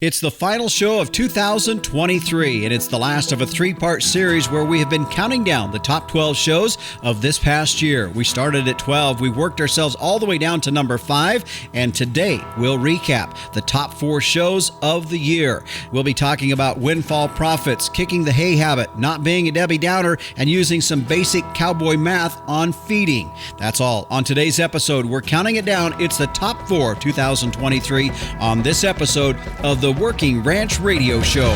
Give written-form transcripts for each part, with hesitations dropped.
It's the final show of 2023, and it's the last of a three-part series where we have been counting down the top 12 shows of this past year. We started at 12, we worked ourselves all the way down to number 5, and today we'll recap the top 4 shows of the year. We'll be talking about Windfall Profits, kicking the hay habit, not being a Debbie Downer, and using some basic cowboy math on feeding. That's all on today's episode. We're counting it down. It's the top 4 of 2023 on this episode of the Working Ranch Radio Show.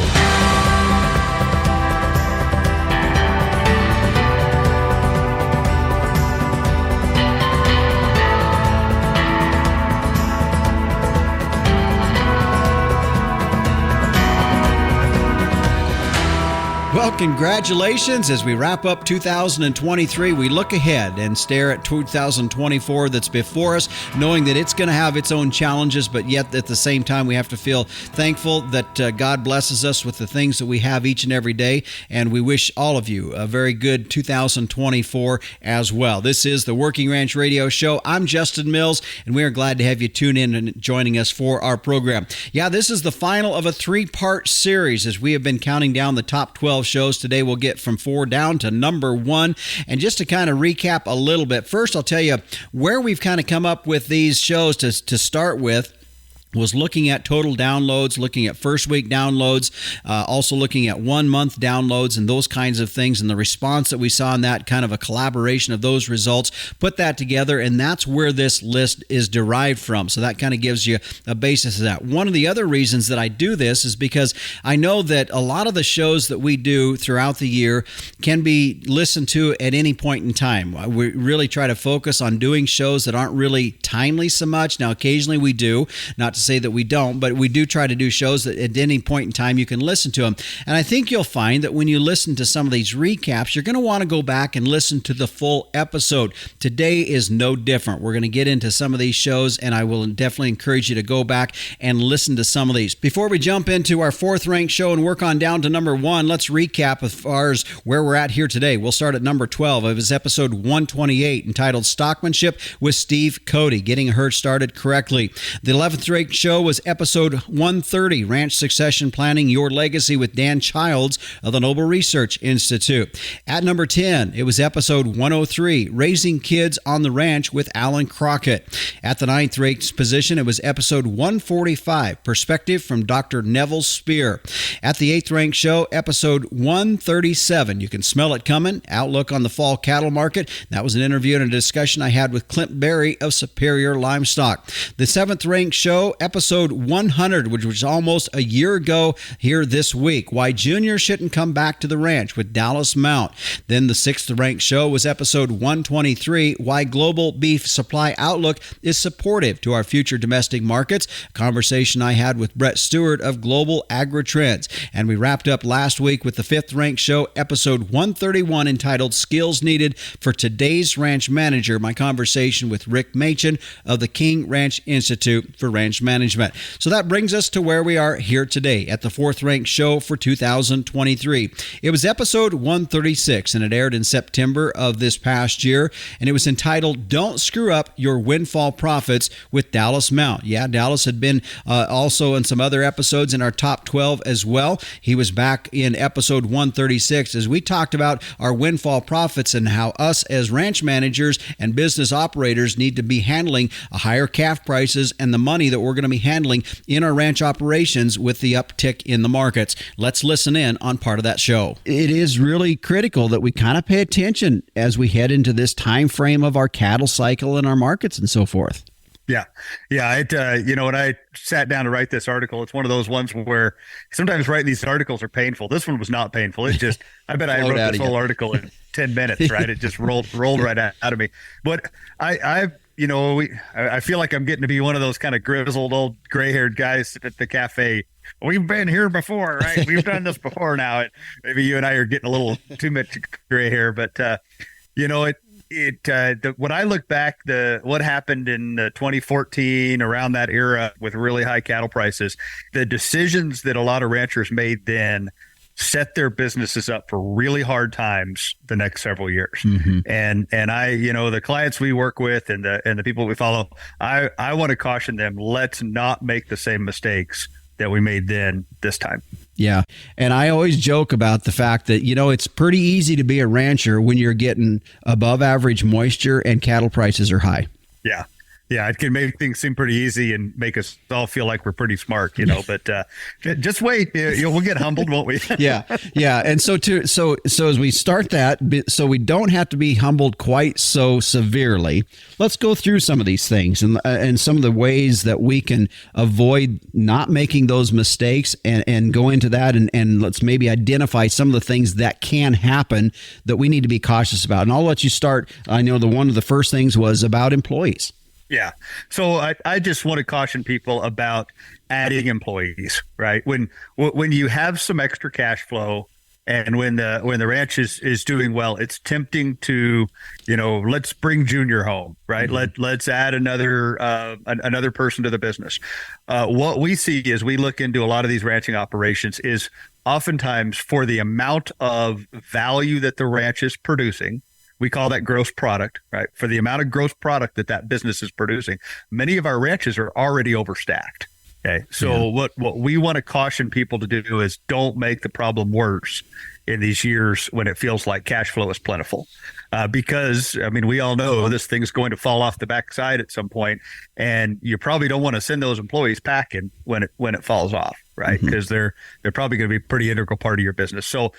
Well, congratulations. As we wrap up 2023, we look ahead and stare at 2024 that's before us, knowing that it's going to have its own challenges, but yet at the same time, we have to feel thankful that God blesses us with the things that we have each and every day, and we wish all of you a very good 2024 as well. This is the Working Ranch Radio Show. I'm Justin Mills, and we are glad to have you tune in and joining us for our program. Yeah, this is the final of a 3-part series as we have been counting down the top 12 shows. Today we'll get from 4 down to number 1. And just to kind of recap a little bit, first I'll tell you where we've kind of come up with these shows to start with. Was looking at total downloads, looking at first week downloads, also looking at 1 month downloads and those kinds of things, and the response that we saw in that, kind of a collaboration of those results, put that together, and that's where this list is derived from. So that kind of gives you a basis of that. One of the other reasons that I do this is because I know that a lot of the shows that we do throughout the year can be listened to at any point in time. We really try to focus on doing shows that aren't really timely so much. Now, occasionally we do, not to say that we don't, but we do try to do shows that at any point in time you can listen to them. And I think you'll find that when you listen to some of these recaps, you're going to want to go back and listen to the full episode. Today is no different. We're going to get into some of these shows, and I will definitely encourage you to go back and listen to some of these. Before we jump into our 4th ranked show and work on down to number 1, let's recap as far as where we're at here today. We'll start at number 12. It was episode 128, entitled Stockmanship with Steve Cody, getting a herd started correctly. The 11th ranked show was episode 130, Ranch Succession Planning, Your Legacy, with Dan Childs of the Noble Research Institute. At number 10, it was episode 103, Raising Kids on the Ranch with Alan Crockett. At the 9th ranked position, it was episode 145, Perspective from Dr. Neville Spear. At the 8th ranked show, episode 137, You Can Smell It Coming, Outlook on the Fall Cattle Market. That was an interview and a discussion I had with Clint Berry of Superior Livestock. The 7th ranked show, episode 100, which was almost a year ago here this week, Why Junior Shouldn't Come Back to the Ranch with Dallas Mount. Then the 6th ranked show was episode 123, Why Global Beef Supply Outlook is Supportive to Our Future Domestic Markets, a conversation I had with Brett Stewart of Global Agri-Trends. And we wrapped up last week with the 5th ranked show, episode 131, entitled Skills Needed for Today's Ranch Manager, my conversation with Rick Machen of the King Ranch Institute for Ranch Management. So that brings us to where we are here today at the 4th ranked show for 2023. It was episode 136, and it aired in September of this past year, and it was entitled Don't Screw Up Your Windfall Profits with Dallas Mount. Yeah, Dallas had been also in some other episodes in our top 12 as well. He was back in episode 136 as we talked about our windfall profits and how us as ranch managers and business operators need to be handling a higher calf prices and the money that we're going to be handling in our ranch operations with the uptick in the markets. Let's listen in on part of that show. It is really critical that we kind of pay attention as we head into this time frame of our cattle cycle and our markets and so forth. Yeah. It, when I sat down to write this article, it's one of those ones where sometimes writing these articles are painful. This one was not painful. It just, I bet I wrote this whole article in 10 minutes, right? It just rolled right out of me. But I feel like I'm getting to be one of those kind of grizzled old gray-haired guys at the cafe. We've been here before, right? We've done this before now. Maybe you and I are getting a little too much gray hair, but when I look back, what happened in 2014 around that era with really high cattle prices, the decisions that a lot of ranchers made then set their businesses up for really hard times the next several years. Mm-hmm. And I, the clients we work with and the people we follow, I want to caution them, let's not make the same mistakes that we made then this time. Yeah. And I always joke about the fact that, it's pretty easy to be a rancher when you're getting above average moisture and cattle prices are high. Yeah. Yeah, it can make things seem pretty easy and make us all feel like we're pretty smart, but just wait. We'll get humbled, won't we? Yeah. And so as we start that, so we don't have to be humbled quite so severely, let's go through some of these things and some of the ways that we can avoid not making those mistakes and go into that and let's maybe identify some of the things that can happen that we need to be cautious about. And I'll let you start. I know one of the first things was about employees. Yeah. So I just want to caution people about adding employees, right? When you have some extra cash flow and when the ranch is doing well, it's tempting to, let's bring Junior home, right? Mm-hmm. Let's add another person to the business. What we see as we look into a lot of these ranching operations is oftentimes for the amount of value that the ranch is producing, we call that gross product, right? For the amount of gross product that business is producing, many of our ranches are already overstacked. Okay. So what we want to caution people to do is don't make the problem worse in these years when it feels like cash flow is plentiful. Because we all know this thing's going to fall off the backside at some point, and you probably don't want to send those employees packing when it falls off, right? Because they're probably going to be a pretty integral part of your business. So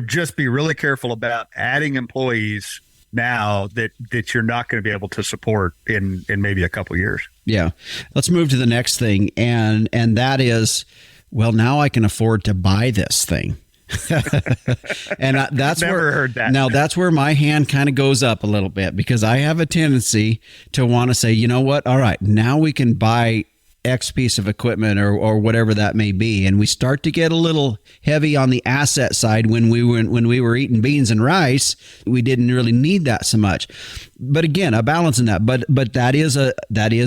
just be really careful about adding employees now that you're not going to be able to support in maybe a couple of years. Yeah. Let's move to the next thing. And that is, well, now I can afford to buy this thing. And that's heard that. Now that's where my hand kind of goes up a little bit, because I have a tendency to want to say, you know what? All right, now we can buy X piece of equipment or whatever that may be. And we start to get a little heavy on the asset side when we were eating beans and rice. We didn't really need that so much. But again, a balance in that. But that is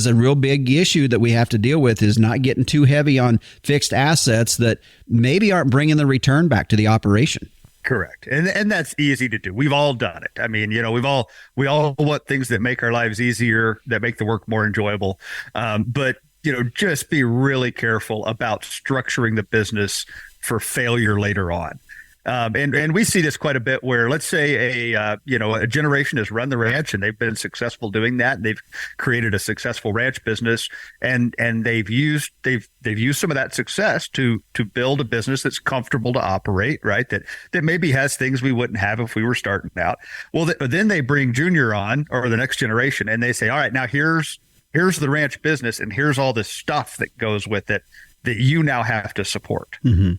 a real big issue that we have to deal with, is not getting too heavy on fixed assets that maybe aren't bringing the return back to the operation. Correct. And that's easy to do. We've all done it. We all want things that make our lives easier, that make the work more enjoyable. But just be really careful about structuring the business for failure later on. And we see this quite a bit where, let's say a generation has run the ranch and they've been successful doing that. And they've created a successful ranch business, and they've used some of that success to build a business that's comfortable to operate, right? That maybe has things we wouldn't have if we were starting out. Well, then they bring Junior on, or the next generation, and they say, all right, now here's the ranch business, and here's all this stuff that goes with it that you now have to support. Mm-hmm.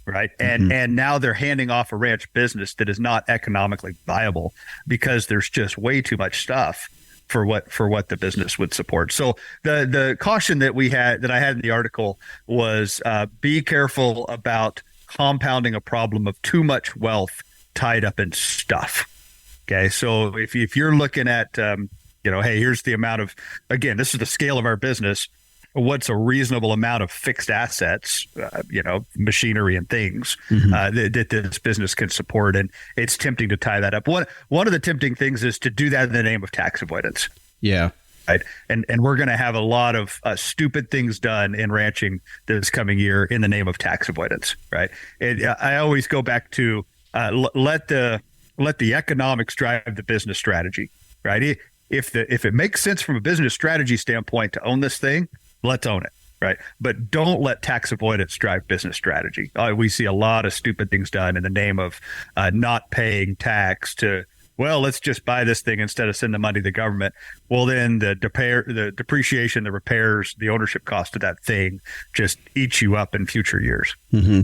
Right. And now they're handing off a ranch business that is not economically viable because there's just way too much stuff for what the business would support. So the caution that I had in the article was be careful about compounding a problem of too much wealth tied up in stuff. Okay. So if you're looking at, hey, here's the amount of, again, this is the scale of our business. What's a reasonable amount of fixed assets, machinery and things that this business can support? And it's tempting to tie that up. One of the tempting things is to do that in the name of tax avoidance. Yeah. Right. And we're going to have a lot of stupid things done in ranching this coming year in the name of tax avoidance. Right. And I always go back to let the economics drive the business strategy. Right. If it makes sense from a business strategy standpoint to own this thing, let's own it, right? But don't let tax avoidance drive business strategy. We see a lot of stupid things done in the name of not paying tax to, well, let's just buy this thing instead of send the money to the government. Well, then the depreciation, the repairs, the ownership cost of that thing just eats you up in future years. Mm-hmm.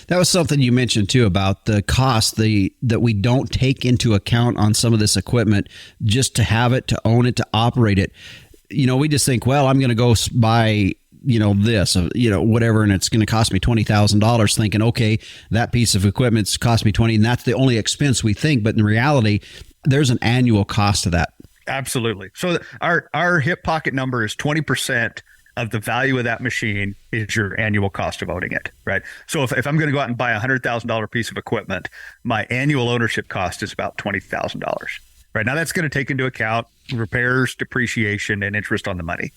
That was something you mentioned too about the cost that we don't take into account on some of this equipment just to have it, to own it, to operate it. We just think, well, I'm going to go buy, this, whatever, and it's going to cost me $20,000, thinking, okay, that piece of equipment's cost me 20, and that's the only expense we think. But in reality, there's an annual cost to that. Absolutely. So our hip pocket number is 20% of the value of that machine is your annual cost of owning it, right? So if I'm going to go out and buy $100,000 piece of equipment, my annual ownership cost is about $20,000. right? Now that's going to take into account repairs, depreciation, and interest on the money,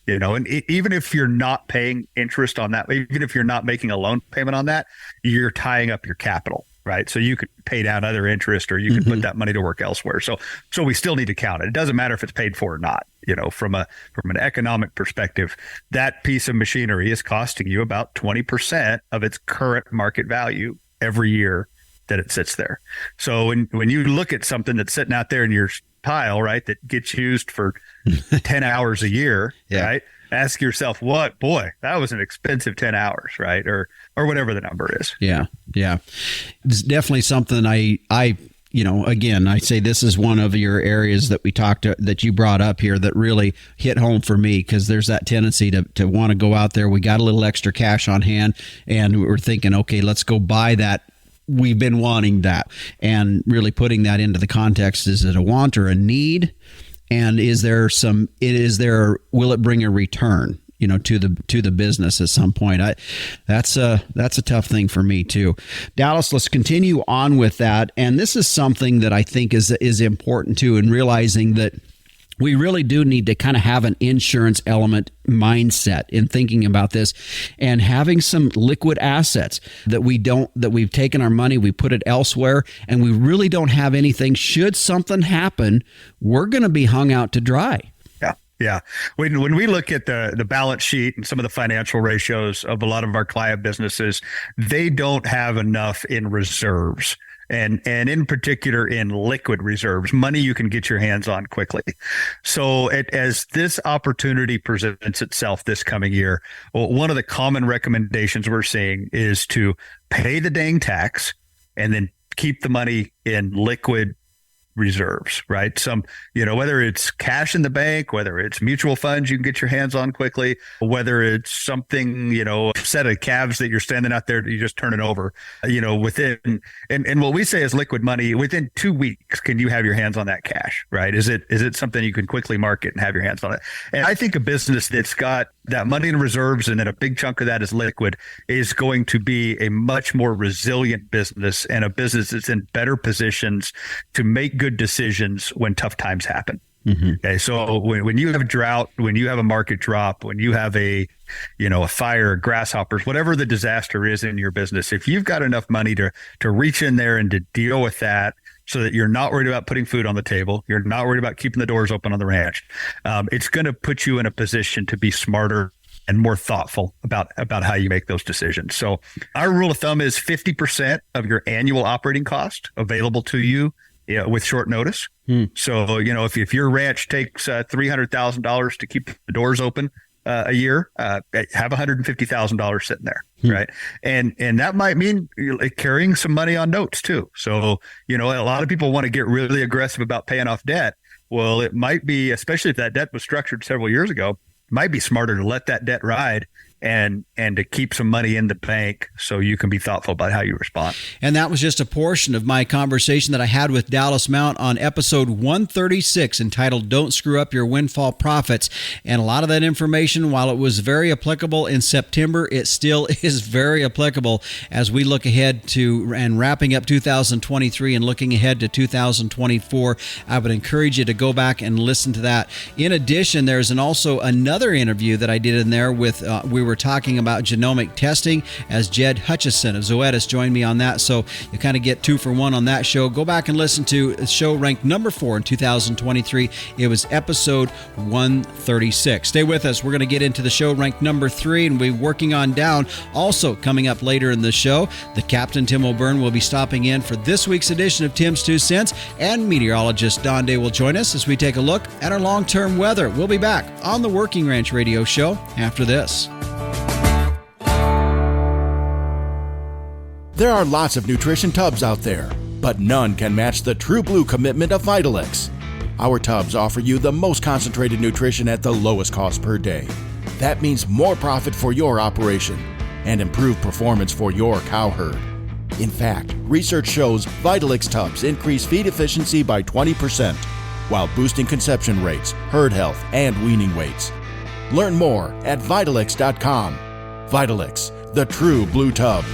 and even if you're not paying interest on that, even if you're not making a loan payment on that, you're tying up your capital, right? So you could pay down other interest, or you could put that money to work elsewhere. So we still need to count it. It doesn't matter if it's paid for or not. From an economic perspective, that piece of machinery is costing you about 20% of its current market value every year that it sits there. So when you look at something that's sitting out there in your pile, right, that gets used for 10 hours a year, right? Ask yourself, that was an expensive 10 hours, right? Or whatever the number is. Yeah. It's definitely something I again, I say this is one of your areas that that you brought up here that really hit home for me, because there's that tendency to want to go out there. We got a little extra cash on hand and we're thinking, okay, let's go buy that. We've been wanting that, and really putting that into the context. Is it a want or a need? And will it bring a return, to the business at some point? That's a tough thing for me too. Dallas, let's continue on with that. And this is something that I think is important too, in realizing that we really do need to kind of have an insurance element mindset in thinking about this, and having some liquid assets that we've taken our money, we put it elsewhere, and we really don't have anything. Should something happen, we're going to be hung out to dry. Yeah. When we look at the balance sheet and some of the financial ratios of a lot of our client businesses, they don't have enough in reserves. And in particular in liquid reserves, money you can get your hands on quickly. So as this opportunity presents itself this coming year, one of the common recommendations we're seeing is to pay the dang tax and then keep the money in liquid reserves, right? Whether it's cash in the bank, whether it's mutual funds you can get your hands on quickly, whether it's something, a set of calves that you're standing out there that you just turn it over, within, and what we say is liquid money, within 2 weeks, can you have your hands on that cash, right? Is it something you can quickly market and have your hands on it? And I think a business that's got that money in reserves and then a big chunk of that is liquid is going to be a much more resilient business, and a business that's in better positions to make good decisions when tough times happen. Okay. So when you have a drought, when you have a market drop, when you have a fire, grasshoppers, whatever the disaster is in your business, if you've got enough money to reach in there and to deal with that, so that you're not worried about putting food on the table, you're not worried about keeping the doors open on the ranch, it's going to put you in a position to be smarter and more thoughtful about how you make those decisions. So our rule of thumb is 50% of your annual operating cost available to you with short notice. So, if your ranch takes $300,000 to keep the doors open a year, have $150,000 sitting there, right? And that might mean carrying some money on notes too. So, a lot of people want to get really aggressive about paying off debt. Well, it might be, especially if that debt was structured several years ago, it might be smarter to let that debt ride and to keep some money in the bank so you can be thoughtful about how you respond. And that was just a portion of my conversation that I had with Dallas Mount on episode 136, entitled Don't Screw Up Your Windfall Profits. And a lot of that information, while it was very applicable in September, it still is very applicable as we look ahead to and wrapping up 2023 and looking ahead to 2024. I would encourage you to go back and listen to that. In addition, there's also another interview that I did in there with, we were talking about genomic testing, as Jed Hutchison of Zoetis joined me on that. So you kind of get 2 for 1 on that show. Go back and listen to a show ranked number 4 in 2023. It was episode 136. Stay with us. We're going to get into the show ranked number 3 and we're working on down. Also coming up later in the show, the Captain Tim O'Byrne will be stopping in for this week's edition of Tim's 2 Cents, and meteorologist Don Day will join us as we take a look at our long-term weather. We'll be back on the Working Ranch Radio Show after this. There are lots of nutrition tubs out there, but none can match the true blue commitment of Vitalix. Our tubs offer you the most concentrated nutrition at the lowest cost per day. That means more profit for your operation and improved performance for your cow herd. In fact, research shows Vitalix tubs increase feed efficiency by 20%, while boosting conception rates, herd health, and weaning weights. Learn more at Vitalix.com. Vitalix, the true blue tub.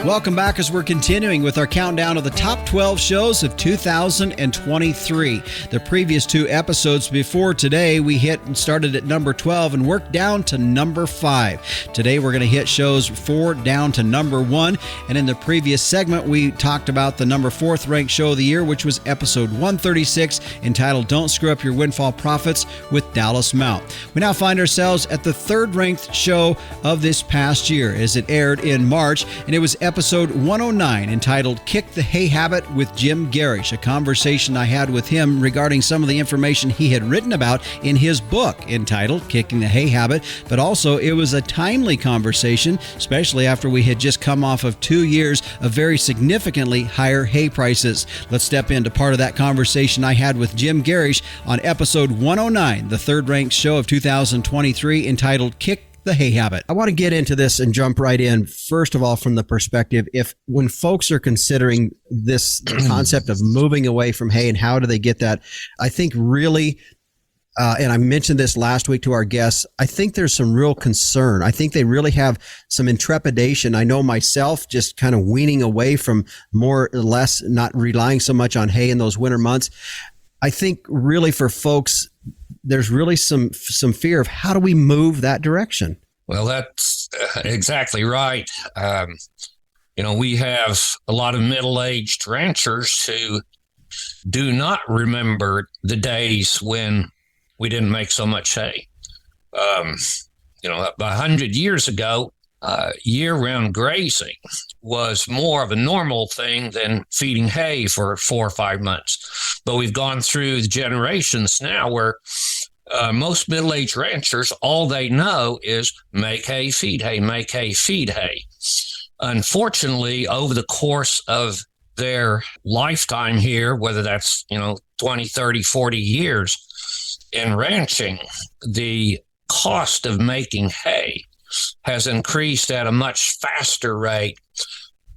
Welcome back as we're continuing with our countdown of the top 12 shows of 2023. The previous two episodes before today, we hit and started at number 12 and worked down to number 5. Today, we're going to hit shows 4 down to number 1. And in the previous segment, we talked about the number 4th ranked show of the year, which was episode 136, entitled Don't Screw Up Your Windfall Profits with Dallas Mount. We now find ourselves at the 3rd ranked show of this past year as it aired in March, and it was episode 109, entitled Kick the Hay Habit with Jim Garish, a conversation I had with him regarding some of the information he had written about in his book entitled Kicking the Hay Habit, but also it was a timely conversation, especially after we had just come off of 2 years of very significantly higher hay prices. Let's step into part of that conversation I had with Jim Garish on episode 109, the 3rd ranked show of 2023, entitled Kick the Hay Habit. I want to get into this and jump right in. First of all, from the perspective, when folks are considering this concept of moving away from hay and how do they get that, I think really, and I mentioned this last week to our guests, I think there's some real concern. I think they really have some intrepidation. I know myself just kind of weaning away from more or less not relying so much on hay in those winter months. I think really for folks, there's really some fear of how do we move that direction? Well, that's exactly right. We have a lot of middle-aged ranchers who do not remember the days when we didn't make so much hay. 100 years ago, year-round grazing was more of a normal thing than feeding hay for 4 or 5 months. But we've gone through the generations now where most middle-aged ranchers, all they know is make hay, feed hay, make hay, feed hay. Unfortunately, over the course of their lifetime here, whether that's, 20, 30, 40 years in ranching, the cost of making hay has increased at a much faster rate,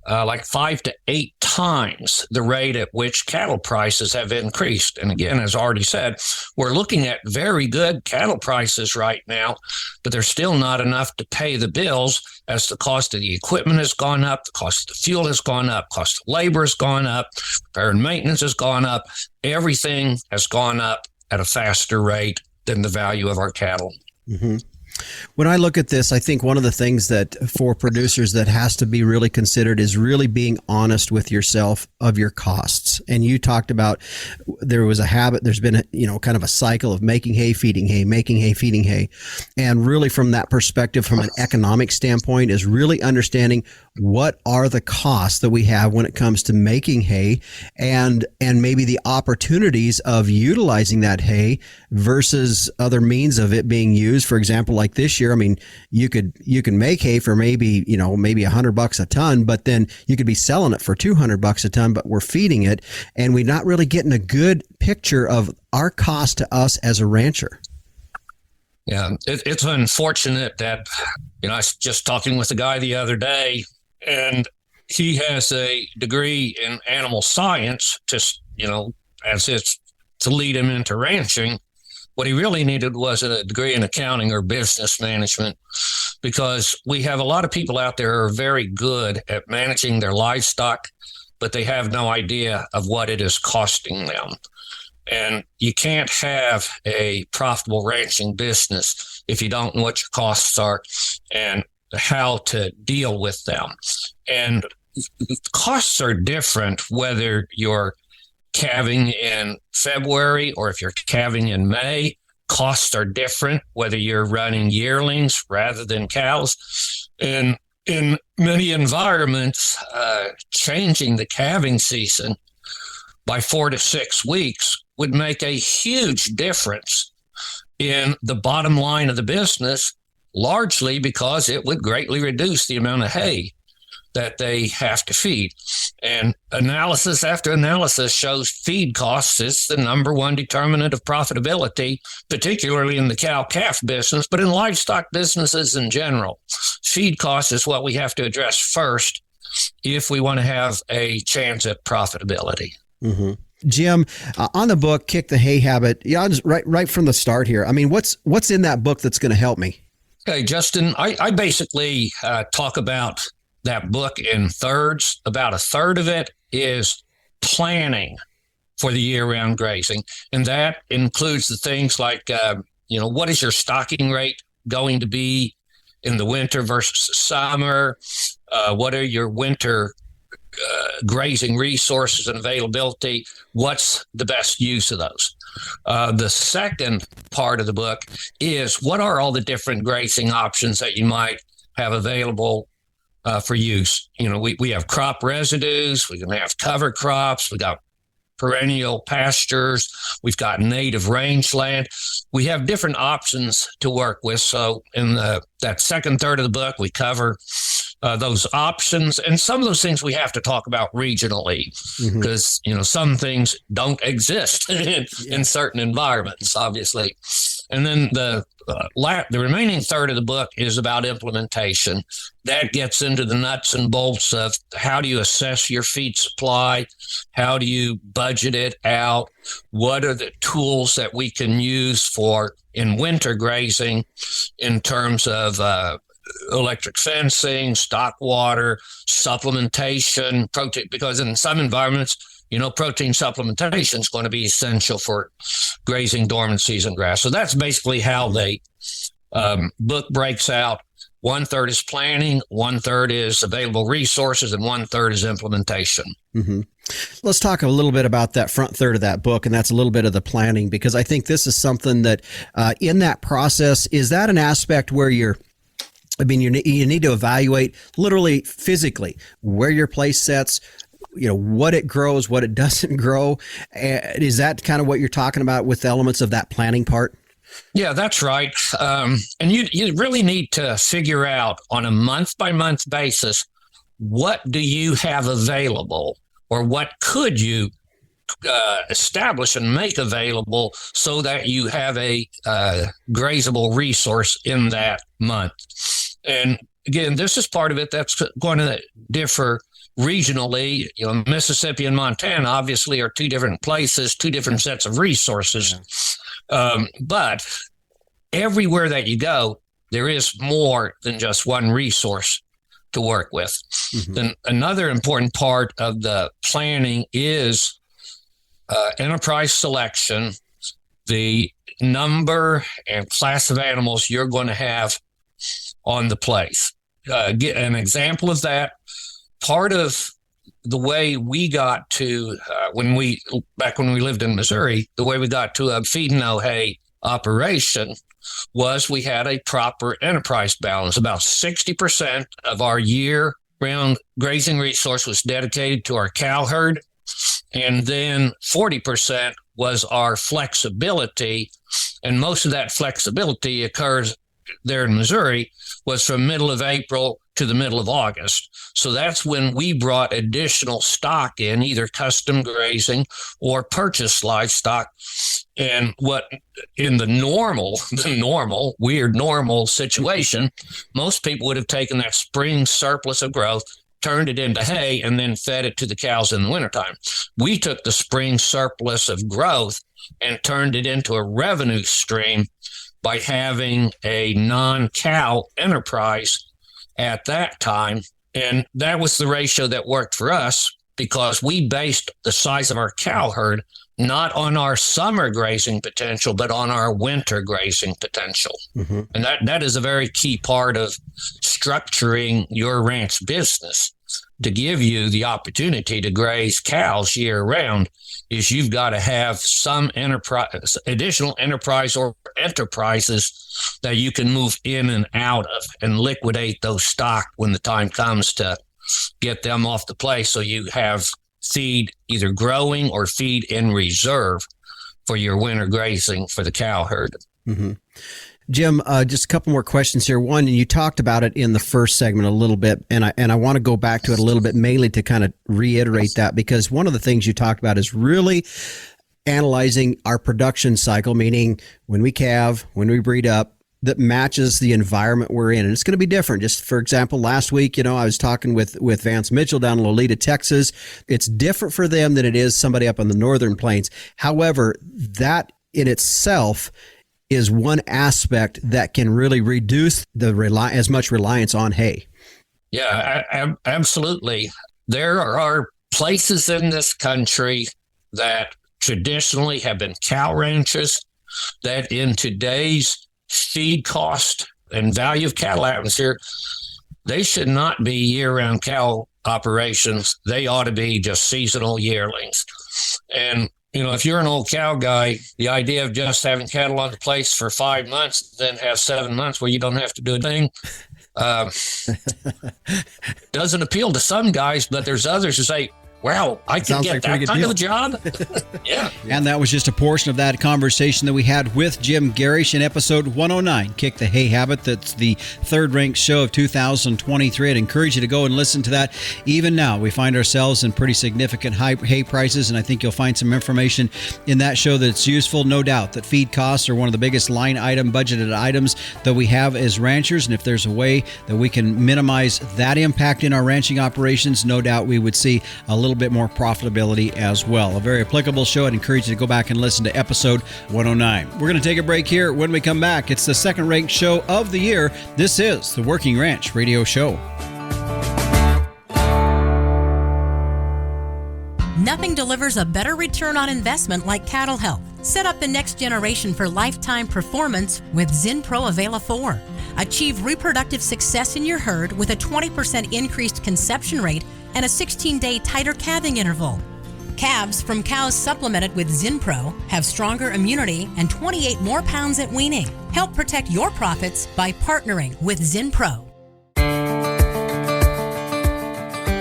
like 5 to 8 times the rate at which cattle prices have increased. And again, as already said, we're looking at very good cattle prices right now, but they're still not enough to pay the bills as the cost of the equipment has gone up, the cost of the fuel has gone up, cost of labor has gone up, repair and maintenance has gone up. Everything has gone up at a faster rate than the value of our cattle. Mm-hmm. When I look at this, I think one of the things that for producers that has to be really considered is really being honest with yourself of your costs. And you talked about there was a habit, there's been kind of a cycle of making hay, feeding hay, making hay, feeding hay. And really from that perspective, from an economic standpoint, is really understanding what are the costs that we have when it comes to making hay and maybe the opportunities of utilizing that hay versus other means of it being used. For example, like this year, I mean, you can make hay for maybe $100 a ton, but then you could be selling it for $200 a ton, but we're feeding it and we're not really getting a good picture of our cost to us as a rancher. Yeah, it's unfortunate that, I was just talking with a guy the other day, and he has a degree in animal science to lead him into ranching. What he really needed was a degree in accounting or business management, because we have a lot of people out there who are very good at managing their livestock, but they have no idea of what it is costing them. And you can't have a profitable ranching business if you don't know what your costs are and how to deal with them. And costs are different whether you're calving in February or if you're calving in May. Costs are different whether you're running yearlings rather than cows. And in many environments, changing the calving season by 4 to 6 weeks would make a huge difference in the bottom line of the business, largely because it would greatly reduce the amount of hay that they have to feed. And analysis after analysis shows feed costs is the number one determinant of profitability, particularly in the cow-calf business, but in livestock businesses in general. Feed costs is what we have to address first if we want to have a chance at profitability. Mm-hmm. Jim, on the book, Kick the Hay Habit, just right from the start here, I mean, what's in that book that's going to help me? Okay, Justin, I basically talk about that book in thirds. About a third of it is planning for the year-round grazing, and that includes the things like, what is your stocking rate going to be in the winter versus the summer? What are your winter grazing resources and availability? What's the best use of those? The second part of the book is what are all the different grazing options that you might have available for use? We have crop residues, we can have cover crops, we got perennial pastures, we've got native rangeland. We have different options to work with. So in that second third of the book, we cover those options, and some of those things we have to talk about regionally because some things don't exist in certain environments, obviously. And then the remaining third of the book is about implementation. That gets into the nuts and bolts of how do you assess your feed supply? How do you budget it out? What are the tools that we can use for in winter grazing in terms of electric fencing, stock water, supplementation, protein, because in some environments, protein supplementation is going to be essential for grazing dormant season grass. So that's basically how the book breaks out. 1/3 is planning, 1/3 is available resources, and 1/3 is implementation. Mm-hmm. Let's talk a little bit about that front third of that book, and that's a little bit of the planning, because I think this is something that in that process, is that an aspect where you need to evaluate literally physically where your place sets, what it grows, what it doesn't grow. Is that kind of what you're talking about with elements of that planning part? Yeah, that's right. And you really need to figure out on a month-by-month basis, what do you have available, or what could you establish and make available so that you have a grazable resource in that month. And again, this is part of it that's going to differ regionally. Mississippi and Montana obviously are two different places, two different sets of resources. But everywhere that you go, there is more than just one resource to work with. Then another important part of the planning is enterprise selection, the number and class of animals you're going to have on the place. Get an example of that. Part of the way we got to, back when we lived in Missouri, the way we got to a feed and no hay operation was we had a proper enterprise balance. About 60% of our year-round grazing resource was dedicated to our cow herd, and then 40% was our flexibility, and most of that flexibility occurs there in Missouri was from middle of April to the middle of August. So that's when we brought additional stock in, either custom grazing or purchased livestock. And what in the normal situation, most people would have taken that spring surplus of growth, turned it into hay, and then fed it to the cows in the wintertime. We took the spring surplus of growth and turned it into a revenue stream by having a non-cow enterprise at that time. And that was the ratio that worked for us because we based the size of our cow herd not on our summer grazing potential, but on our winter grazing potential. And that is a very key part of structuring your ranch business. To give you the opportunity to graze cows year round is you've got to have some additional enterprise or enterprises that you can move in and out of and liquidate those stock when the time comes to get them off the place. So you have feed either growing or feed in reserve for your winter grazing for the cow herd. Jim, just a couple more questions here. One, and you talked about it in the first segment a little bit, and I want to go back to it a little bit, mainly to kind of reiterate that, because one of the things you talked about is really analyzing our production cycle, meaning when we calve, when we breed up, that matches the environment we're in. And it's going to be different. Just for example, last week, I was talking with Vance Mitchell down in Lolita, Texas. It's different for them than it is somebody up on the northern plains. However, that in itself is one aspect that can really reduce as much reliance on hay. Yeah, absolutely. There are places in this country that traditionally have been cow ranches that in today's feed cost and value of cattle atmosphere, they should not be year-round cow operations. They ought to be just seasonal yearlings. And, if you're an old cow guy, the idea of just having cattle on the place for 5 months, then have 7 months where you don't have to do a thing, doesn't appeal to some guys, but there's others who say, wow, I can get that kind of a job. Yeah. And that was just a portion of that conversation that we had with Jim Garish in episode 109, Kick the Hay Habit. That's the third ranked show of 2023. I'd encourage you to go and listen to that. Even now, we find ourselves in pretty significant high hay prices, and I think you'll find some information in that show that's useful. No doubt that feed costs are one of the biggest line item budgeted items that we have as ranchers, and if there's a way that we can minimize that impact in our ranching operations, no doubt we would see a little bit more profitability as well. A very applicable show. I'd encourage you to go back and listen to episode 109. We're going to take a break here. When we come back, it's the second ranked show of the year. This is the Working Ranch Radio Show. Nothing delivers a better return on investment like cattle health. Set up the next generation for lifetime performance with Zinpro Avela 4. Achieve reproductive success in your herd with a 20% increased conception rate and a 16-day tighter calving interval. Calves from cows supplemented with Zinpro have stronger immunity and 28 more pounds at weaning. Help protect your profits by partnering with Zinpro.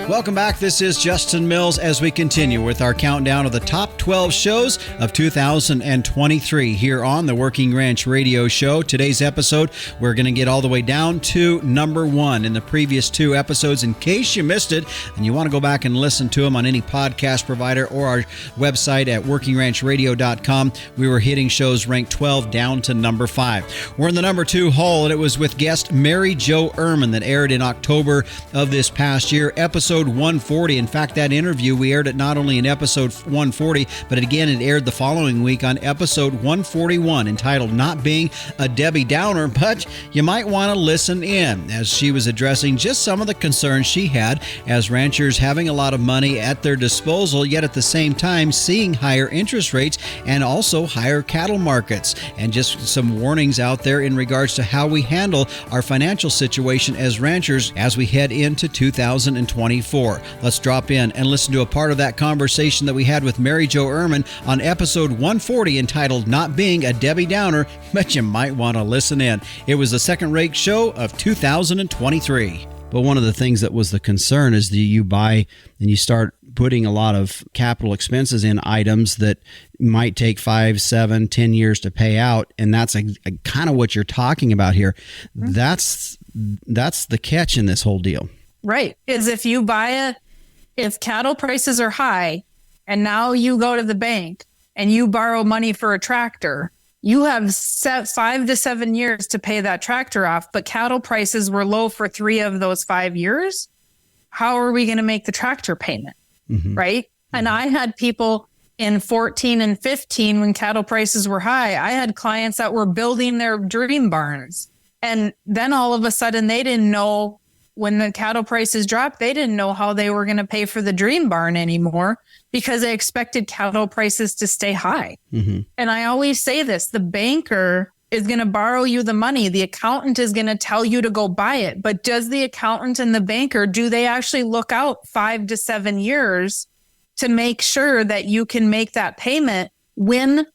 Welcome back. This is Justin Mills as we continue with our countdown of the top 12 shows of 2023 here on the Working Ranch Radio Show. Today's episode, we're going to get all the way down to number 1. In the previous 2 episodes, in case you missed it and you want to go back and listen to them on any podcast provider or our website at workingranchradio.com, we were hitting shows ranked 12 down to number 5. We're in the number 2 hole, and it was with guest Mary Jo Ehrman that aired in October of this past year, episode 140. In fact, that interview, we aired it not only in episode 140, but again, it aired the following week on episode 141, entitled Not Being a Debbie Downer, but you might want to listen in, as she was addressing just some of the concerns she had as ranchers having a lot of money at their disposal, yet at the same time seeing higher interest rates and also higher cattle markets, and just some warnings out there in regards to how we handle our financial situation as ranchers as we head into 2024. Let's drop in and listen to a part of that conversation that we had with Mary Jo Ehrman on episode 140, entitled Not Being a Debbie Downer, but you might want to listen in. It was the second-ranked show of 2023. But one of the things that was the concern is that you buy and you start putting a lot of capital expenses in items that might take 5, 7, 10 years to pay out. And that's a kind of what you're talking about here. Mm-hmm. That's the catch in this whole deal. Right. Is if cattle prices are high and now you go to the bank and you borrow money for a tractor, you have 5 to 7 years to pay that tractor off, but cattle prices were low for 3 of those 5 years. How are we going to make the tractor payment? Mm-hmm. Right. Mm-hmm. And I had people in 14 and 15 when cattle prices were high. I had clients that were building their dream barns. And then all of a sudden they didn't know. When the cattle prices dropped, they didn't know how they were going to pay for the dream barn anymore because they expected cattle prices to stay high. Mm-hmm. And I always say this, the banker is going to borrow you the money. The accountant is going to tell you to go buy it. But does the accountant and the banker, do they actually look out 5 to 7 years to make sure that you can make that payment when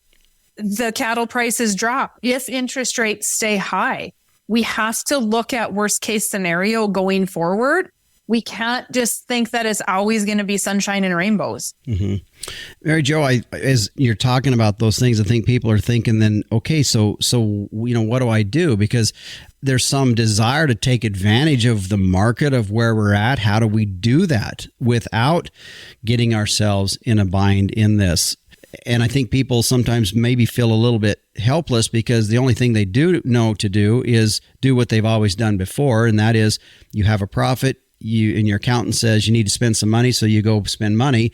the cattle prices drop, if interest rates stay high? We have to look at worst case scenario going forward. We can't just think that it's always going to be sunshine and rainbows. Mm-hmm. Mary Jo, as you're talking about those things, I think people are thinking then, okay, so what do I do? Because there's some desire to take advantage of the market of where we're at. How do we do that without getting ourselves in a bind in this? And I think people sometimes maybe feel a little bit helpless because the only thing they do know to do is do what they've always done before. And that is you have a profit, and your accountant says you need to spend some money. So you go spend money.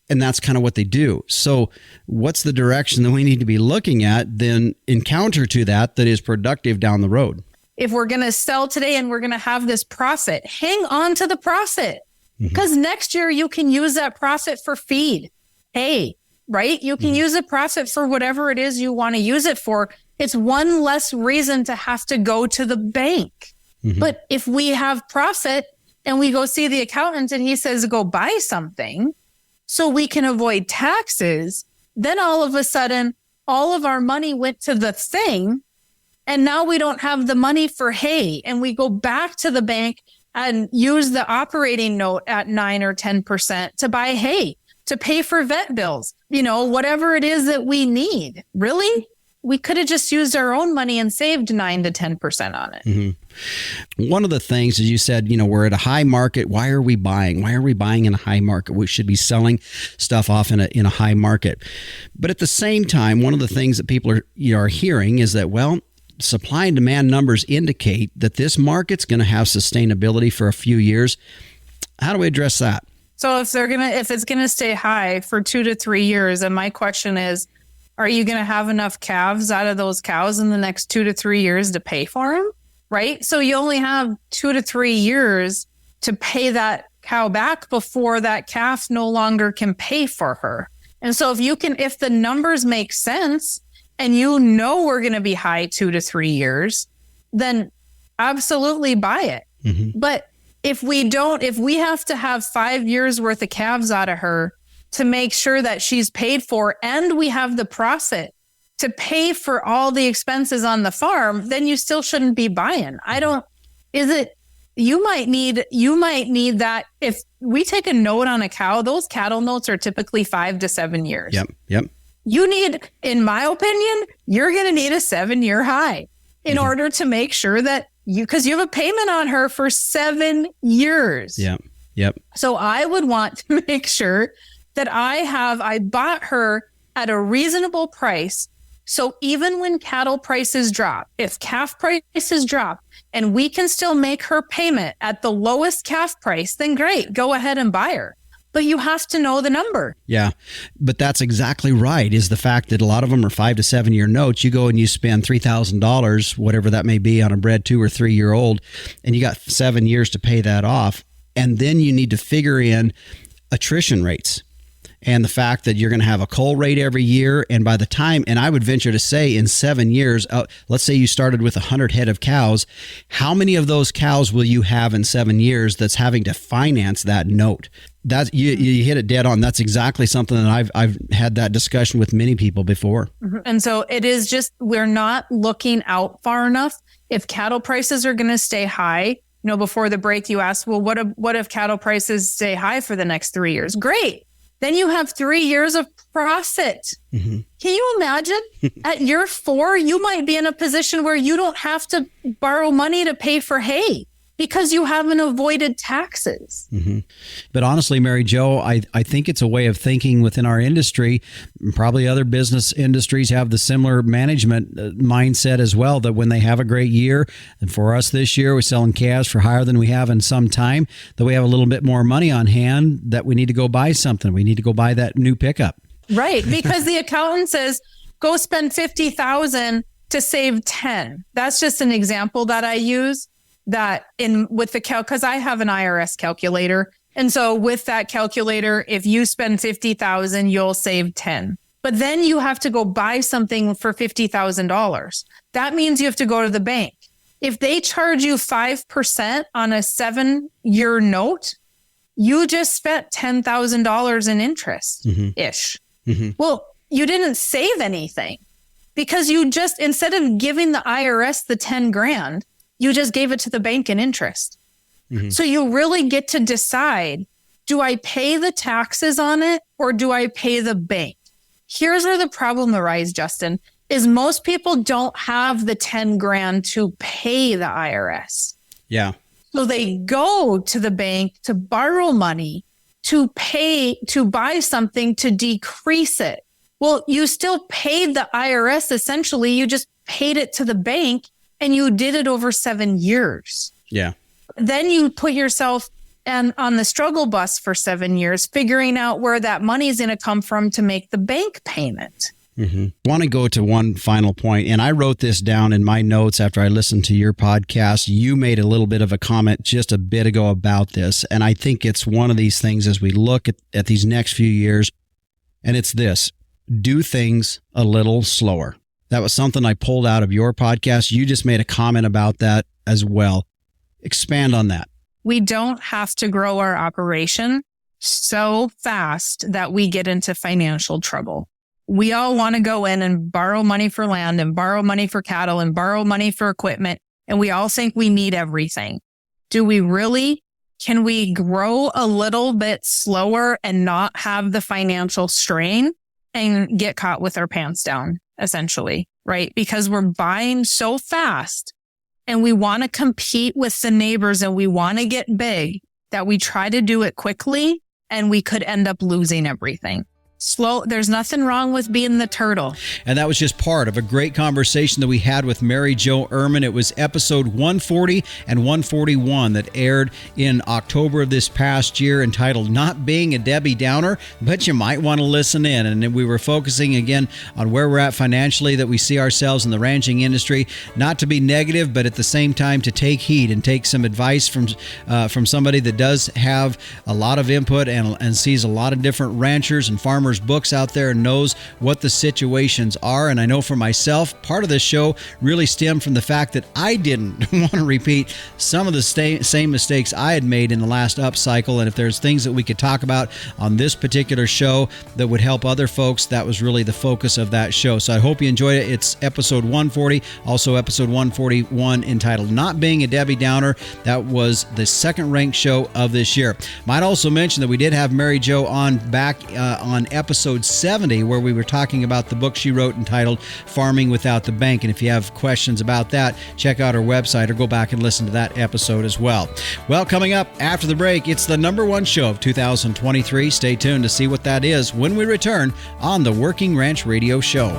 And that's kind of what they do. So what's the direction that we need to be looking at then in counter to that is productive down the road? if we're going to sell today and we're going to have this profit, hang on to the profit because next year you can use that profit for feed. Hay, right? You can use a profit for whatever it is you want to use it for. It's one less reason to have to go to the bank. But if we have profit and we go see the accountant and he says, go buy something so we can avoid taxes, then all of a sudden, all of our money went to the thing. And now we don't have the money for hay. And we go back to the bank and use the operating note at 9 or 10% to buy hay, to pay for vet bills, whatever it is that we need. Really? We could have just used our own money and saved 9 to 10% on it. One of the things, as you said, we're at a high market. Why are we buying? Why are we buying in a high market? We should be selling stuff off in a high market. But at the same time, one of the things that people are hearing is that, supply and demand numbers indicate that this market's going to have sustainability for a few years. How do we address that? So if it's gonna stay high for 2 to 3 years, and my question is, are you going to have enough calves out of those cows in the next 2 to 3 years to pay for them? Right? So you only have 2 to 3 years to pay that cow back before that calf no longer can pay for her. And so if the numbers make sense and we're going to be high 2 to 3 years, then absolutely buy it. But if we have to have 5 years worth of calves out of her to make sure that she's paid for and we have the profit to pay for all the expenses on the farm, then you still shouldn't be buying. You might need that. If we take a note on a cow, those cattle notes are typically 5 to 7 years. Yep. You need, in my opinion, you're going to need a 7-year high in order to make sure that because you have a payment on her for 7 years. Yep. So I would want to make sure that I bought her at a reasonable price. So even when cattle prices drop, if calf prices drop and we can still make her payment at the lowest calf price, then great, go ahead and buy her. But you have to know the number. Yeah, but that's exactly right, is the fact that a lot of them are 5 to 7 year notes. You go and you spend $3,000, whatever that may be, on a bred 2 or 3 year old, and you got 7 years to pay that off. And then you need to figure in attrition rates. And the fact that you're going to have a cull rate every year. And by the time, and I would venture to say in 7 years, let's say you started with 100 head of cows, how many of those cows will you have in 7 years that's having to finance that note? That's you hit it dead on. That's exactly something that I've had that discussion with many people before. And so it is just, we're not looking out far enough. If cattle prices are going to stay high, before the break, you asked, well, what if cattle prices stay high for the next 3 years? Great. Then you have 3 years of profit. Can you imagine? At year 4, you might be in a position where you don't have to borrow money to pay for hay because you haven't avoided taxes. But honestly, Mary Jo, I think it's a way of thinking within our industry. Probably other business industries have the similar management mindset as well, that when they have a great year, and for us this year, we're selling calves for higher than we have in some time, that we have a little bit more money on hand, that we need to go buy something. We need to go buy that new pickup. Right, because the accountant says, go spend $50,000 to save 10. That's just an example that I use. That with the because I have an IRS calculator. And so with that calculator, if you spend $50,000, you'll save 10. But then you have to go buy something for $50,000. That means you have to go to the bank. If they charge you 5% on a 7-year note, you just spent $10,000 in interest ish. Well, you didn't save anything because you just, instead of giving the IRS the 10 grand, you just gave it to the bank in interest. So you really get to decide, do I pay the taxes on it or do I pay the bank? Here's where the problem arises, Justin, is most people don't have the 10 grand to pay the IRS. Yeah. So they go to the bank to borrow money to buy something to decrease it. Well, you still paid the IRS essentially. You just paid it to the bank. And you did it over 7 years. Yeah. Then you put yourself on the struggle bus for 7 years, figuring out where that money is going to come from to make the bank payment. Want to go to one final point, and I wrote this down in my notes after I listened to your podcast. You made a little bit of a comment just a bit ago about this, and I think it's one of these things as we look at these next few years, and it's this: do things a little slower. That was something I pulled out of your podcast. You just made a comment about that as well. Expand on that. We don't have to grow our operation so fast that we get into financial trouble. We all want to go in and borrow money for land and borrow money for cattle and borrow money for equipment. And we all think we need everything. Do we really? Can we grow a little bit slower and not have the financial strain and get caught with our pants down, essentially, right? Because we're buying so fast and we want to compete with the neighbors and we want to get big that we try to do it quickly and we could end up losing everything. Slow. There's nothing wrong with being the turtle. And that was just part of a great conversation that we had with Mary Jo Ehrman. It was episode 140 and 141 that aired in October of this past year, entitled Not Being a Debbie Downer, but you might want to listen in. And we were focusing again on where we're at financially, that we see ourselves in the ranching industry, not to be negative, but at the same time to take heed and take some advice from somebody that does have a lot of input and sees a lot of different ranchers and farmers books out there and knows what the situations are. And I know for myself, part of this show really stemmed from the fact that I didn't want to repeat some of the same mistakes I had made in the last up cycle. And if there's things that we could talk about on this particular show that would help other folks, that was really the focus of that show. So I hope you enjoyed it. It's episode 140, also episode 141, entitled Not Being a Debbie Downer. That was the second ranked show of this year. Might also mention that we did have Mary Jo on back on episode 70, where we were talking about the book she wrote entitled Farming Without the Bank. And if you have questions about that, check out our website or go back and listen to that episode as well. Well, coming up after the break, it's the number one show of 2023. Stay tuned to see what that is when we return on the Working Ranch Radio Show.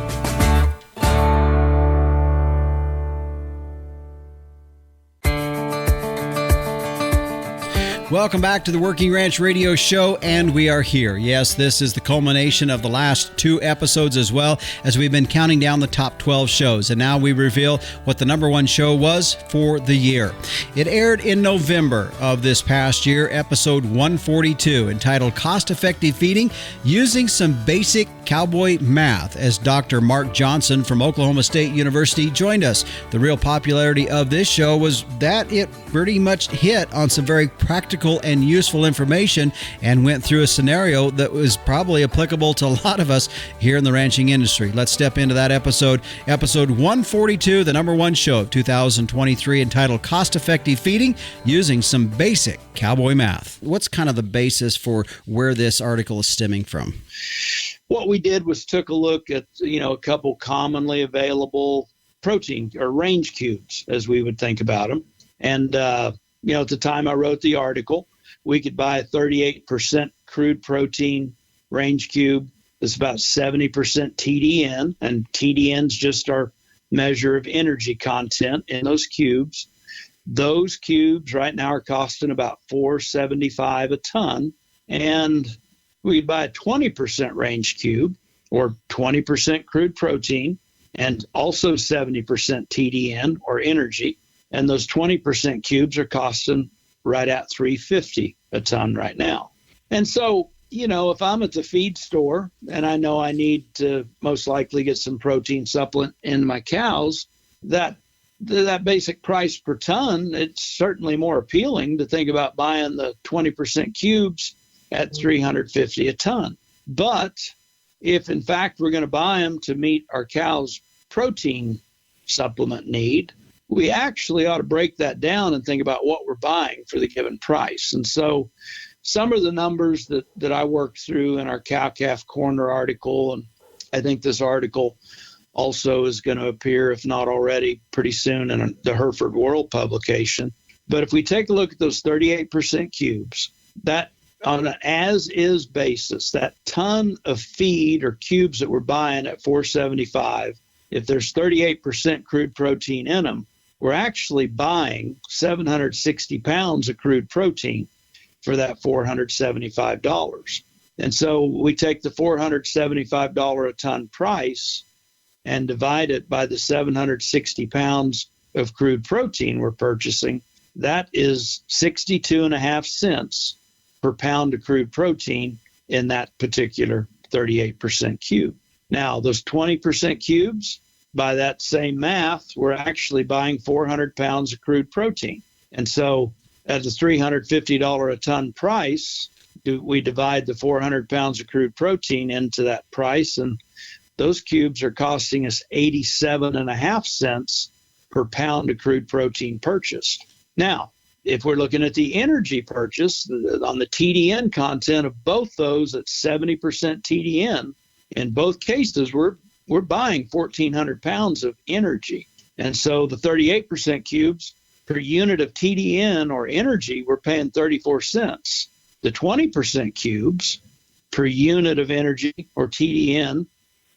Welcome back to the Working Ranch Radio Show, and we are here. Yes, this is the culmination of the last two episodes, as well as we've been counting down the top 12 shows, and now we reveal what the number one show was for the year. It aired in November of this past year, episode 142, entitled Cost-Effective Feeding Using Some Basic Cowboy Math, as Dr. Mark Johnson from Oklahoma State University joined us. The real popularity of this show was that it pretty much hit on some very practical and useful information and went through a scenario that was probably applicable to a lot of us here in the ranching industry. Let's step into that episode 142, the number one show of 2023, entitled Cost Effective Feeding Using Some Basic Cowboy Math. What's kind of the basis for where this article is stemming from? What we did was took a look at, a couple commonly available protein or range cubes, as we would think about them. And, at the time I wrote the article, we could buy a 38% crude protein range cube. It's about 70% TDN, and TDN's just our measure of energy content in those cubes. Those cubes right now are costing about $4.75 a ton, and we could buy a 20% range cube or 20% crude protein and also 70% TDN or energy. And those 20% cubes are costing right at $3.50 a ton right now. And so, if I'm at the feed store and I know I need to most likely get some protein supplement in my cows, that basic price per ton, it's certainly more appealing to think about buying the 20% cubes at $350 a ton. But if in fact we're going to buy them to meet our cows' protein supplement need, we actually ought to break that down and think about what we're buying for the given price. And so some of the numbers that I worked through in our Cow-Calf Corner article, and I think this article also is going to appear, if not already, pretty soon in the Hereford World publication. But if we take a look at those 38% cubes, that on an as-is basis, that ton of feed or cubes that we're buying at $4.75, if there's 38% crude protein in them, we're actually buying 760 pounds of crude protein for that $475. And so we take the $475 a ton price and divide it by the 760 pounds of crude protein we're purchasing. That is 62.5 cents per pound of crude protein in that particular 38% cube. Now, those 20% cubes, by that same math, we're actually buying 400 pounds of crude protein. And so at the $350 a ton price, we divide the 400 pounds of crude protein into that price, and those cubes are costing us 87.5 cents per pound of crude protein purchased. Now, if we're looking at the energy purchase on the TDN content of both those at 70% TDN, in both cases, we're buying 1,400 pounds of energy. And so the 38% cubes per unit of TDN or energy, we're paying 34 cents. The 20% cubes per unit of energy or TDN,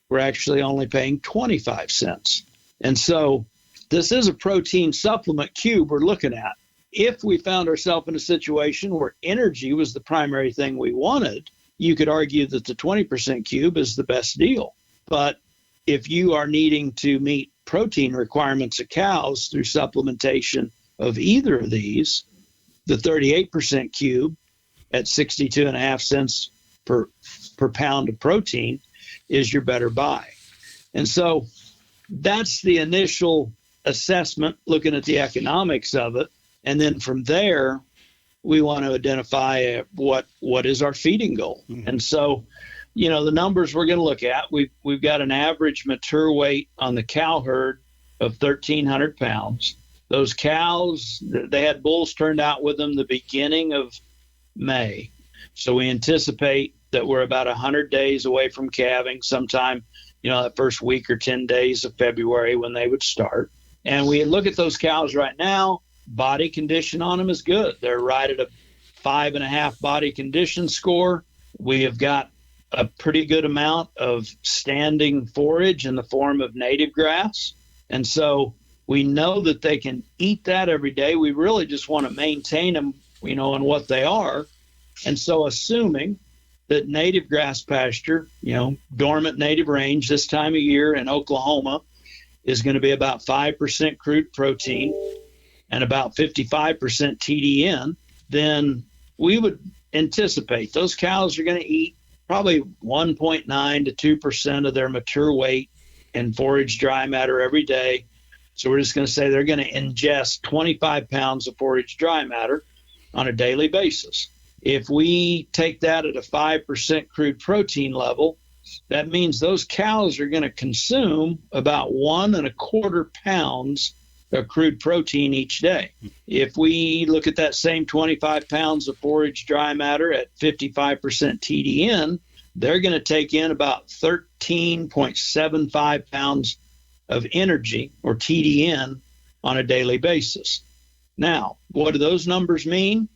we're actually only paying 25 cents. And so this is a protein supplement cube we're looking at. If we found ourselves in a situation where energy was the primary thing we wanted, you could argue that the 20% cube is the best deal. But if you are needing to meet protein requirements of cows through supplementation of either of these, the 38% cube at 62.5 cents per pound of protein is your better buy. And so that's the initial assessment, looking at the economics of it. And then from there, we want to identify what is our feeding goal. Mm-hmm. And so, the numbers we're going to look at, we've got an average mature weight on the cow herd of 1,300 pounds. Those cows, they had bulls turned out with them the beginning of May. So we anticipate that we're about 100 days away from calving sometime, that first week or 10 days of February when they would start. And we look at those cows right now, body condition on them is good. They're right at a 5.5 body condition score. We have got a pretty good amount of standing forage in the form of native grass. And so we know that they can eat that every day. We really just want to maintain them, in what they are. And so assuming that native grass pasture, dormant native range this time of year in Oklahoma is going to be about 5% crude protein and about 55% TDN, then we would anticipate those cows are going to eat probably 1.9 to 2% of their mature weight in forage dry matter every day. So we're just going to say they're going to ingest 25 pounds of forage dry matter on a daily basis. If we take that at a 5% crude protein level, that means those cows are going to consume about 1.25 pounds of crude protein each day. If we look at that same 25 pounds of forage dry matter at 55% TDN, they're going to take in about 13.75 pounds of energy or TDN on a daily basis. Now, what do those numbers mean?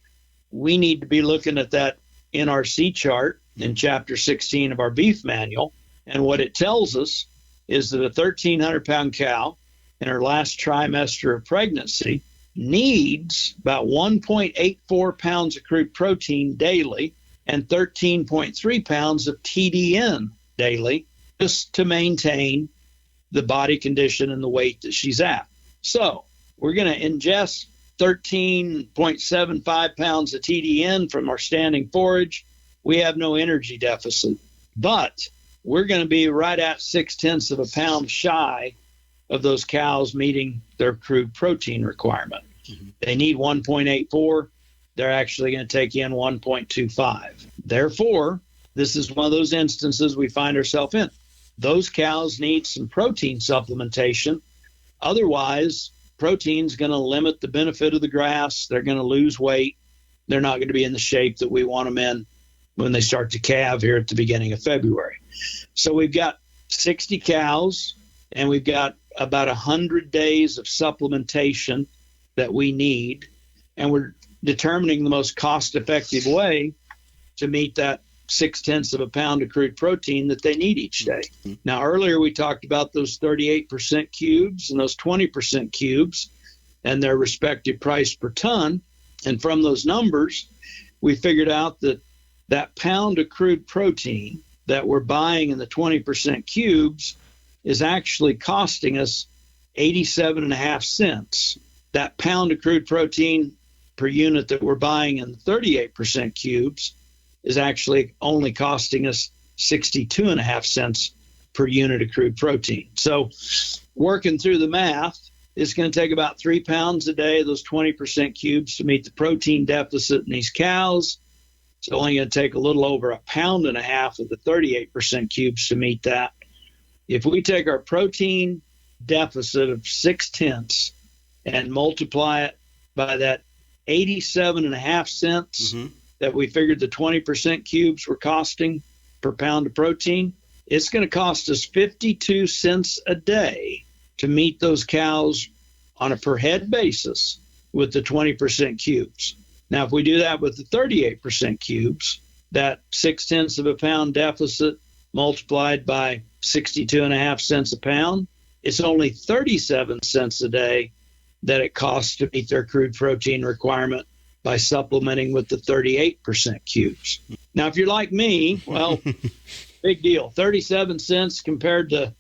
We need to be looking at that NRC chart in Chapter 16 of our beef manual. And what it tells us is that a 1,300 pound cow in her last trimester of pregnancy needs about 1.84 pounds of crude protein daily and 13.3 pounds of TDN daily just to maintain the body condition and the weight that she's at. So we're going to ingest 13.75 pounds of TDN from our standing forage. We have no energy deficit, but we're going to be right at 0.6 of a pound shy of those cows meeting their crude protein requirement. Mm-hmm. They need 1.84. They're actually going to take in 1.25. Therefore, this is one of those instances we find ourselves in. Those cows need some protein supplementation. Otherwise, protein's going to limit the benefit of the grass. They're going to lose weight. They're not going to be in the shape that we want them in when they start to calve here at the beginning of February. So we've got 60 cows, and we've got about 100 days of supplementation that we need, and we're determining the most cost-effective way to meet that 0.6 of a pound of crude protein that they need each day. Now, earlier we talked about those 38% cubes and those 20% cubes and their respective price per ton. And from those numbers, we figured out that that pound of crude protein that we're buying in the 20% cubes is actually costing us 87.5 cents. That pound of crude protein per unit that we're buying in the 38% cubes is actually only costing us 62.5 cents per unit of crude protein. So working through the math, it's going to take about 3 pounds a day of those 20% cubes to meet the protein deficit in these cows. It's only going to take a little over 1.5 pounds of the 38% cubes to meet that. If we take our protein deficit of 0.6 and multiply it by that 87.5 cents that we figured the 20% cubes were costing per pound of protein, it's going to cost us 52 cents a day to meet those cows on a per head basis with the 20% cubes. Now, if we do that with the 38% cubes, that 0.6 of a pound deficit multiplied by 62.5 cents a pound, it's only 37 cents a day that it costs to meet their crude protein requirement by supplementing with the 38% cubes. Now, if you're like me, well, big deal. 37 cents compared to,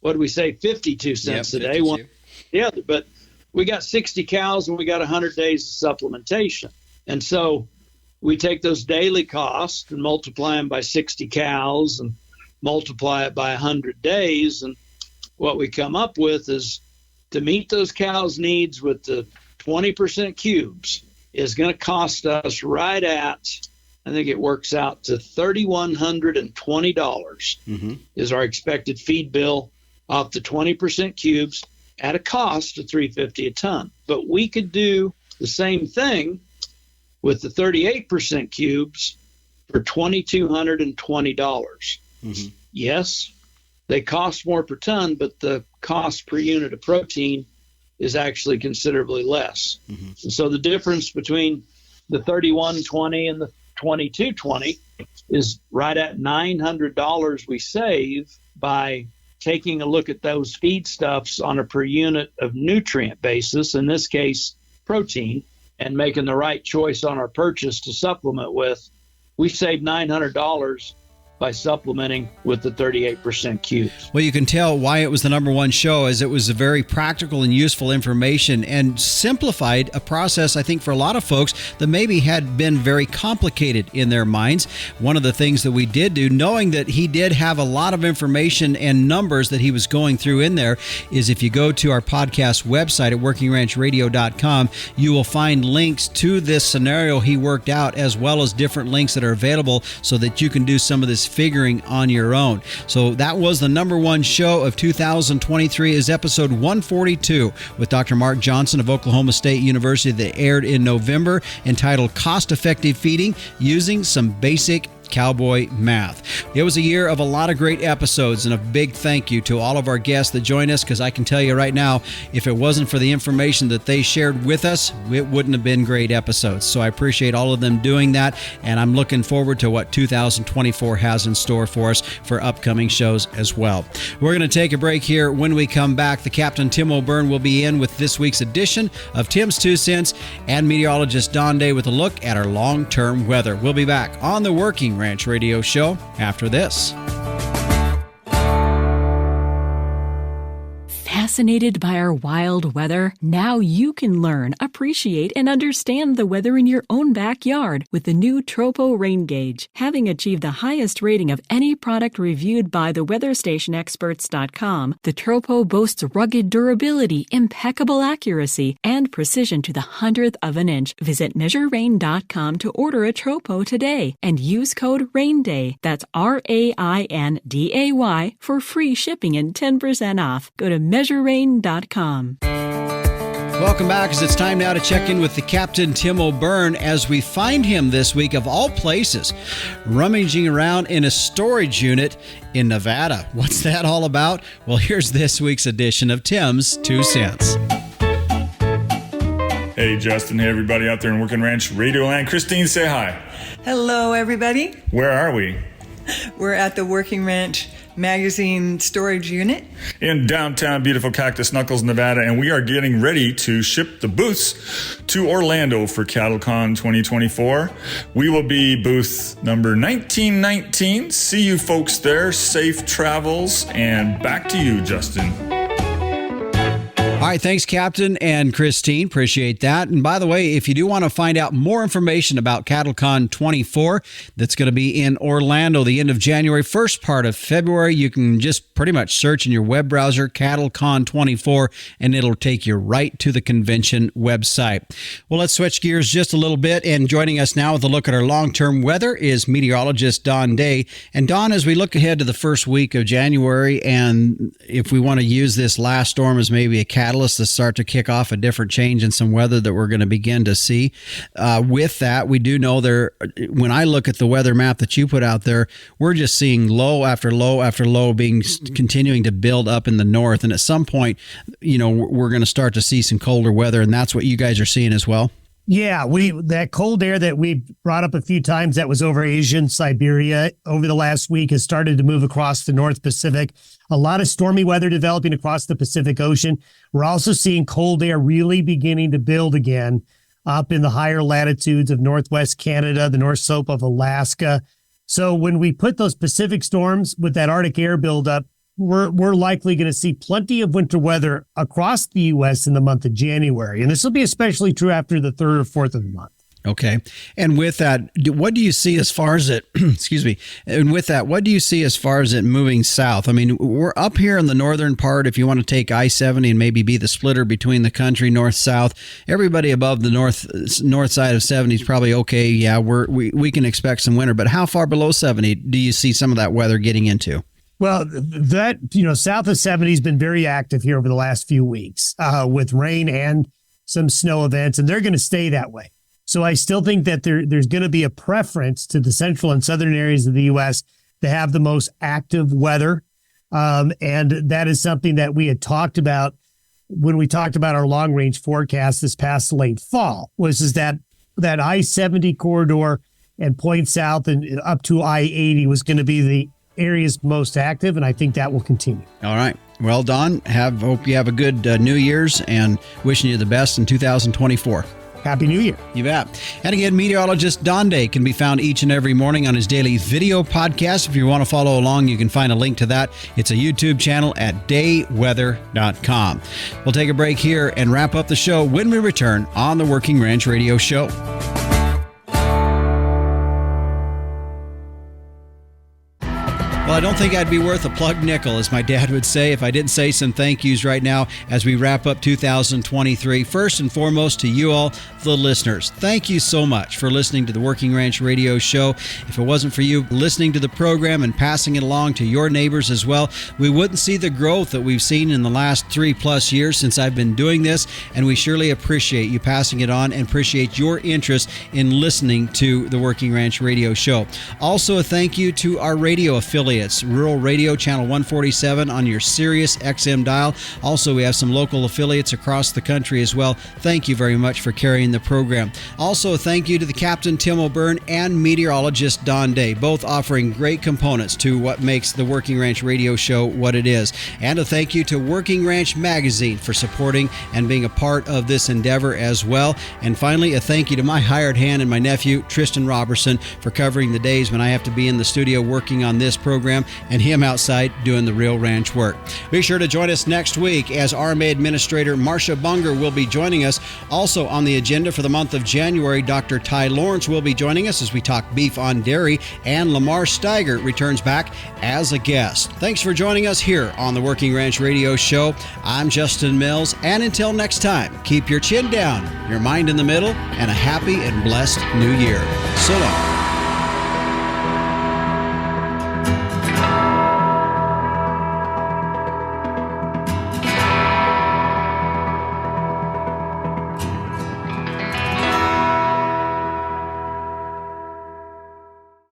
what do we say, 52 cents a day. One the other. But we got 60 cows and we got 100 days of supplementation. And so we take those daily costs and multiply them by 60 cows and multiply it by 100 days. And what we come up with is to meet those cows' needs with the 20% cubes is going to cost us right at, I think it works out to $3,120 is our expected feed bill off the 20% cubes at a cost of $3.50 a ton. But we could do the same thing with the 38% cubes for $2,220. Yes, they cost more per ton, but the cost per unit of protein is actually considerably less. And so the difference between the $3,120 and the $2,220 is right at $900 we save by taking a look at those feedstuffs on a per unit of nutrient basis, in this case, protein, and making the right choice on our purchase to supplement with. We saved $900 by supplementing with the 38% cubes. Well, you can tell why it was the number one show, as it was a very practical and useful information and simplified a process, I think, for a lot of folks that maybe had been very complicated in their minds. One of the things that we did do, knowing that he did have a lot of information and numbers that he was going through in there, is if you go to our podcast website at workingranchradio.com, you will find links to this scenario he worked out, as well as different links that are available so that you can do some of this figuring on your own. So that was the number one show of 2023, is episode 142 with Dr. Mark Johnson of Oklahoma State University, that aired in November, entitled Cost Effective Feeding Using Some Basic Cowboy Math. It was a year of a lot of great episodes, and a big thank you to all of our guests that joined us, because I can tell you right now, if it wasn't for the information that they shared with us, it wouldn't have been great episodes. So I appreciate all of them doing that, and I'm looking forward to what 2024 has in store for us for upcoming shows as well. We're going to take a break here. When we come back, the Captain Tim O'Byrne will be in with this week's edition of Tim's 2 Cents, and meteorologist Don Day with a look at our long-term weather. We'll be back on the Working Ranch Radio Show after this. Fascinated by our wild weather? Now you can learn, appreciate, and understand the weather in your own backyard with the new Tropo Rain Gauge. Having achieved the highest rating of any product reviewed by the weatherstationexperts.com, the Tropo boasts rugged durability, impeccable accuracy, and precision to the 100th of an inch. Visit measurerain.com to order a Tropo today and use code RAINDAY, that's RAINDAY, for free shipping and 10% off. Go to measurerain.com. Welcome back, as it's time now to check in with the Captain Tim O'Byrne, as we find him this week, of all places, rummaging around in a storage unit in Nevada. What's that all about? Well, here's this week's edition of Tim's 2 Cents. Hey, Justin. Hey, everybody out there in Working Ranch Radio Land. Christine, say hi. Hello, everybody. Where are we? We're at the Working Ranch magazine storage unit in downtown beautiful Cactus Knuckles, Nevada, and we are getting ready to ship the booths to Orlando for CattleCon 2024. We will be booth number 1919. See you folks there. Safe travels, and back to you, Justin. All right, thanks, Captain and Christine. Appreciate that. And by the way, if you do want to find out more information about CattleCon 24, that's going to be in Orlando the end of January, first part of February, you can just pretty much search in your web browser CattleCon 24, and it'll take you right to the convention website. Well, let's switch gears just a little bit. And joining us now with a look at our long-term weather is meteorologist Don Day. And Don, as we look ahead to the first week of January, and if we want to use this last storm as maybe a catalyst to start to kick off a different change in some weather that we're going to begin to see. With that, we do know when I look at the weather map that you put out there, we're just seeing low after low after low continuing to build up in the north. And at some point, we're going to start to see some colder weather, and that's what you guys are seeing as well. Yeah, that cold air that we brought up a few times that was over Asia and Siberia over the last week has started to move across the North Pacific. A lot of stormy weather developing across the Pacific Ocean. We're also seeing cold air really beginning to build again up in the higher latitudes of Northwest Canada, the North Slope of Alaska. So when we put those Pacific storms with that Arctic air buildup, we're likely going to see plenty of winter weather across the U.S. in the month of January. And this will be especially true after the 3rd or 4th of the month. Okay. And with that, what do you see as far as it, excuse me, and with that, what do you see as far as it moving south? I mean, we're up here in the northern part, if you want to take I-70 and maybe be the splitter between the country, north-south, everybody above the north side of 70 is probably okay. Yeah, we can expect some winter, but how far below 70 do you see some of that weather getting into? Well, that, south of 70 has been very active here over the last few weeks with rain and some snow events, and they're going to stay that way. So I still think that there's going to be a preference to the central and southern areas of the U.S. to have the most active weather. And that is something that we had talked about when we talked about our long range forecast this past late fall, was that I-70 corridor and point south and up to I-80 was going to be the areas most active, and I think that will continue. All right. Well, Don, hope you have a good New Year's, and wishing you the best in 2024. Happy New Year. You bet. And again, meteorologist Don Day can be found each and every morning on his daily video podcast. If you want to follow along, you can find a link to that. It's a YouTube channel at dayweather.com. We'll take a break here and wrap up the show when we return on the Working Ranch Radio Show. Well, I don't think I'd be worth a plug nickel, as my dad would say, if I didn't say some thank yous right now as we wrap up 2023. First and foremost to you all, the listeners. Thank you so much for listening to the Working Ranch Radio Show. If it wasn't for you listening to the program and passing it along to your neighbors as well, we wouldn't see the growth that we've seen in the last 3+ years since I've been doing this, and we surely appreciate you passing it on and appreciate your interest in listening to the Working Ranch Radio Show. Also, a thank you to our radio affiliates. Rural Radio Channel 147 on your Sirius XM dial. Also, we have some local affiliates across the country as well. Thank you very much for carrying the program. Also, thank you to the Captain Tim O'Byrne and meteorologist Don Day, both offering great components to what makes the Working Ranch Radio Show what it is. And a thank you to Working Ranch Magazine for supporting and being a part of this endeavor as well. And finally, a thank you to my hired hand and my nephew, Tristan Robertson, for covering the days when I have to be in the studio working on this program, and him outside doing the real ranch work. Be sure to join us next week as RMA Administrator Marcia Bunger will be joining us. Also on the agenda for the month of January, Dr. Ty Lawrence will be joining us as we talk beef on dairy, and Lamar Steiger returns back as a guest. Thanks for joining us here on the Working Ranch Radio Show. I'm Justin Mills, and until next time, keep your chin down, your mind in the middle, and a happy and blessed new year. So long.